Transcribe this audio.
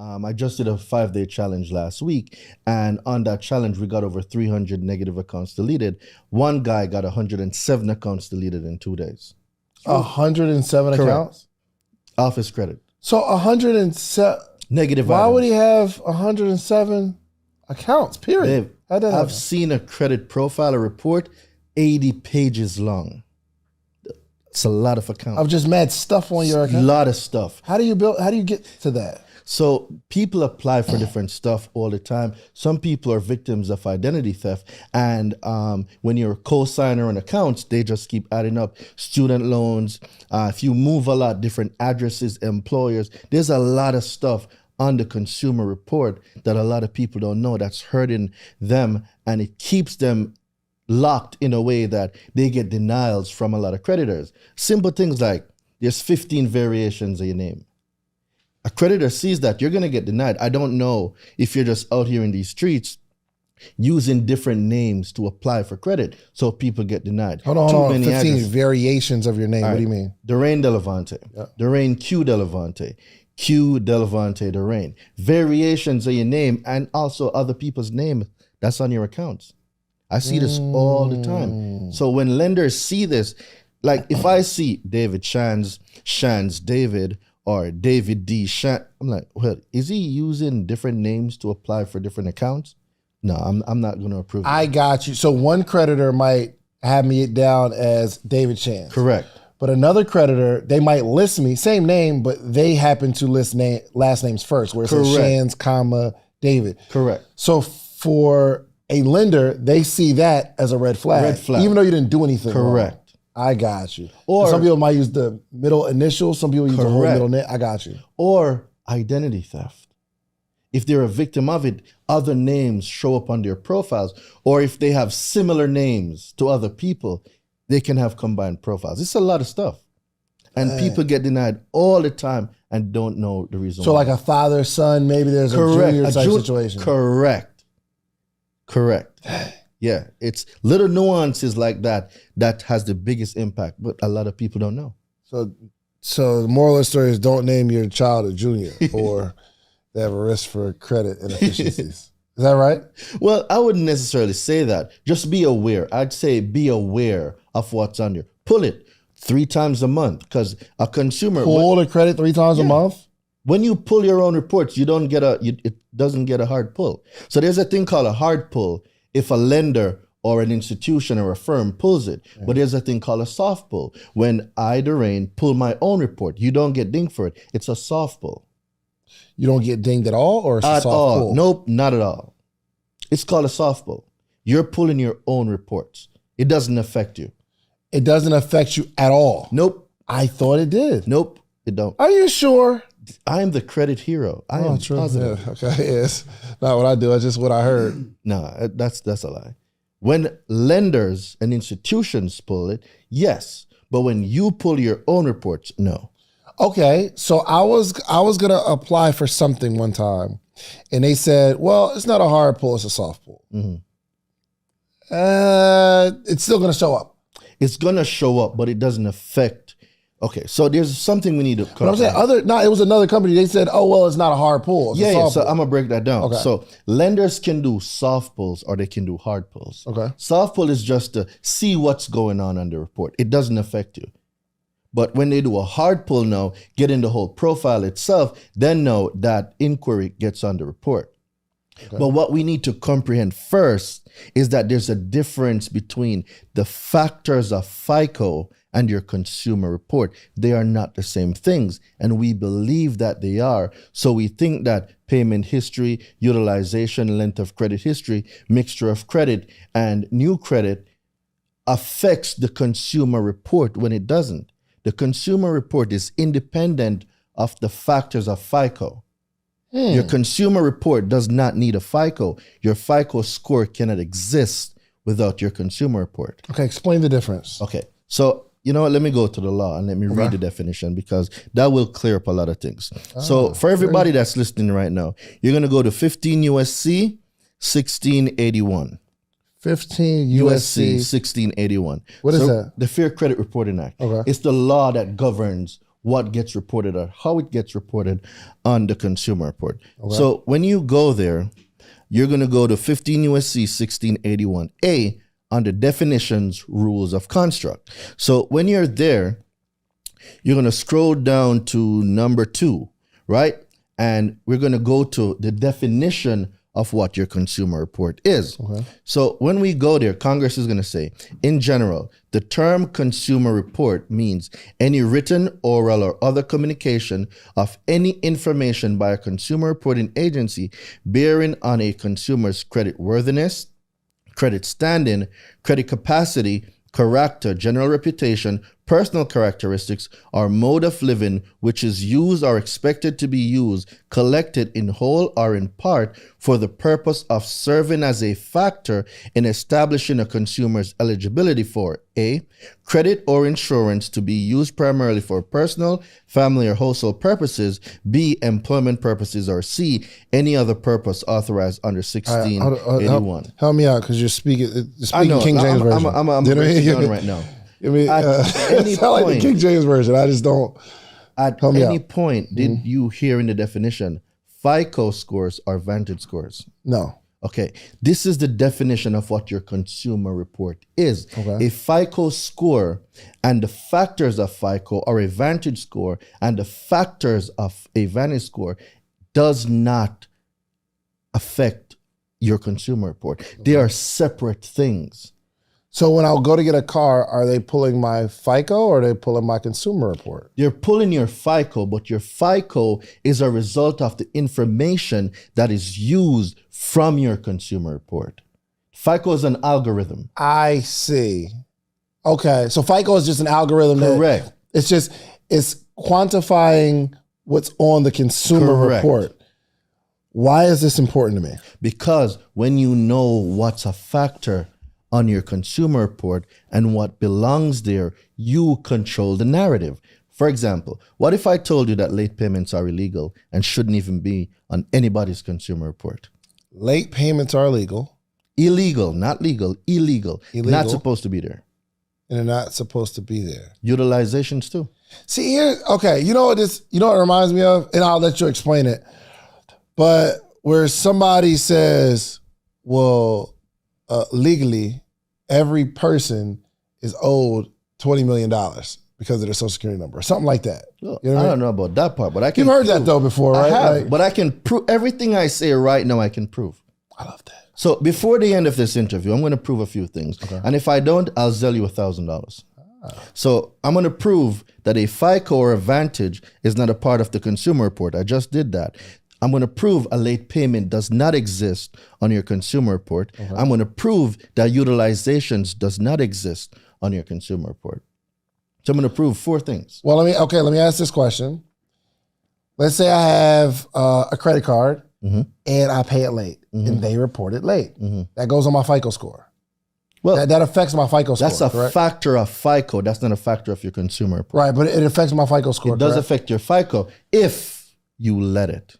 I just did a 5-day challenge last week, and on that challenge, we got over 300 negative accounts deleted. One guy got 107 accounts deleted in 2 days. 107 Correct. accounts? Off his credit. So 107. Negative Why items. would he have 107 accounts, period? Dave, How'd that happen? I've seen a credit profile, a report, 80 pages long. It's a lot of accounts. I've just mad stuff on your A account. lot of stuff. How do you get to that? So people apply for different stuff all the time. Some people are victims of identity theft. And when you're a co-signer on accounts, they just keep adding up. Student loans, if you move a lot, different addresses, employers, there's a lot of stuff on the consumer report that a lot of people don't know that's hurting them, and it keeps them locked in a way that they get denials from a lot of creditors. Simple things like there's 15 variations of your name. A creditor sees that, you're going to get denied. I don't know if you're just out here in these streets using different names to apply for credit, so people get denied. Hold on. 15 addresses. variations of your name. All What do right. you mean? Derain Delevante. Yeah. Derain Q Delevante. Q Delevante Derain. Variations of your name and also other people's name that's on your accounts. I see this all the time. So when lenders see this, like if I see David Shan's David, or David D. Shan, I'm like, well, is he using different names to apply for different accounts? No, I'm not going to approve I that. got you. So one creditor might have me down as David Shan. Correct. But another creditor, they might list me, same name, but they happen to list last names first, where it says Correct. Shan's, comma, David. Correct. So for a lender, they see that as a red flag. Red flag. Even though you didn't do anything wrong. Correct. I got you. Or- some people might use the middle initial, some people use the whole Correct. middle name. I got you. Or identity theft. If they're a victim of it, other names show up on their profiles. Or if they have similar names to other people, they can have combined profiles. It's a lot of stuff. And people get denied all the time and don't know the reason So why. like a father, son, maybe there's a junior type situation. Correct. Yeah, it's little nuances like that that has the biggest impact, but a lot of people don't know. So the moral of the story is don't name your child a junior or they have a risk for credit inefficiencies. Is that right? Well, I wouldn't necessarily say that. Just be aware. I'd say be aware of what's on there. Pull it 3 times a month, because a consumer... Pull the credit 3 times a month? When you pull your own reports, it doesn't get a hard pull. So there's a thing called a hard pull if a lender or an institution or a firm pulls it. Yeah. But there's a thing called a soft pull. When I, Derain, pull my own report, you don't get dinged for it. It's a soft pull. You don't get dinged at all, or it's a soft pull? Nope, not at all. It's called a soft pull. You're pulling your own reports. It doesn't affect you. It doesn't affect you at all? Nope. I thought it did. Nope, it don't. Are you sure? I am the credit hero. I am true. positive. Yeah, okay, it's not what I do. It's just what I heard. No, that's a lie. When lenders and institutions pull it, yes. But when you pull your own reports, no. Okay, so I was gonna apply for something one time, and they said, "Well, it's not a hard pull; it's a soft pull." Mm-hmm. It's still gonna show up. It's gonna show up, but it doesn't affect. Okay, so there's something we need to. But I'm saying it was another company. They said, "Oh well, it's not a hard pull." It's a soft So pull. I'm gonna break that down. Okay. So lenders can do soft pulls or they can do hard pulls. Okay. Soft pull is just to see what's going on the report. It doesn't affect you. But when they do a hard pull now, get in the whole profile itself, then know that inquiry gets on the report. Okay. But what we need to comprehend first is that there's a difference between the factors of FICO and your consumer report. They are not the same things, and we believe that they are. So we think that payment history, utilization, length of credit history, mixture of credit, and new credit affects the consumer report when it doesn't. The consumer report is independent of the factors of FICO. Your consumer report does not need a FICO. Your FICO score cannot exist without your consumer report. Okay, explain the difference. Okay, so you know what? Let me go to the law and let me read the definition, because that will clear up a lot of things. So for everybody that's listening right now, you're going to go to 15 USC 1681. 15 USC USC 1681. What is that? The Fair Credit Reporting Act. Okay. It's the law that governs what gets reported or how it gets reported on the consumer report. Okay. So when you go there, you're going to go to 15 USC 1681A under definitions, rules of construct. So when you're there, you're going to scroll down to number 2, right? And we're going to go to the definition of what your consumer report is. Okay. So when we go there, Congress is going to say, in general, the term consumer report means any written, oral, or other communication of any information by a consumer reporting agency bearing on a consumer's creditworthiness, credit standing, credit capacity, character, general reputation, personal characteristics, or mode of living, which is used or expected to be used, collected in whole or in part for the purpose of serving as a factor in establishing a consumer's eligibility for A, credit or insurance to be used primarily for personal, family, or household purposes, B, employment purposes, or C, any other purpose authorized under 1681. Help me out, because you're speaking King James Version. I'm breaking down right now. I mean, at any point, like the King James Version. I just don't. At any point, did you hear in the definition FICO scores or Vantage scores? No. Okay. This is the definition of what your consumer report is. Okay. A FICO score and the factors of FICO, or a Vantage score and the factors of a Vantage score, does not affect your consumer report. Okay. They are separate things. So when I'll go to get a car, are they pulling my FICO or are they pulling my consumer report? They're pulling your FICO, but your FICO is a result of the information that is used from your consumer report. FICO is an algorithm. I see. Okay, so FICO is just an algorithm. Correct. It's quantifying what's on the consumer report. Why is this important to me? Because when you know what's a factor on your consumer report and what belongs there, you control the narrative. For example, what if I told you that late payments are illegal and shouldn't even be on anybody's consumer report? Late payments are illegal. Illegal, not legal, illegal. Not supposed to be there. And they're not supposed to be there. Utilizations too. See here, okay, you know what it reminds me of? And I'll let you explain it. But where somebody says, well, legally, every person is owed $20 million because of their social security number or something like that. Well, I don't know about that part, but I can. You've heard that though before, right? I have, but I can prove everything I say right now. I can prove. I love that. So before the end of this interview, I'm going to prove a few things, and if I don't, I'll sell you $1,000. So I'm going to prove that a FICO or a Vantage is not a part of the consumer report. I just did that. I'm going to prove a late payment does not exist on your consumer report. I'm going to prove that utilizations does not exist on your consumer report. So I'm going to prove 4 things. Well, let me ask this question. Let's say I have a credit card and I pay it late and they report it late. That goes on my FICO score. Well, that affects my FICO score. That's a factor of FICO. That's not a factor of your consumer report. Right, but it affects my FICO score. It does affect your FICO if you let it.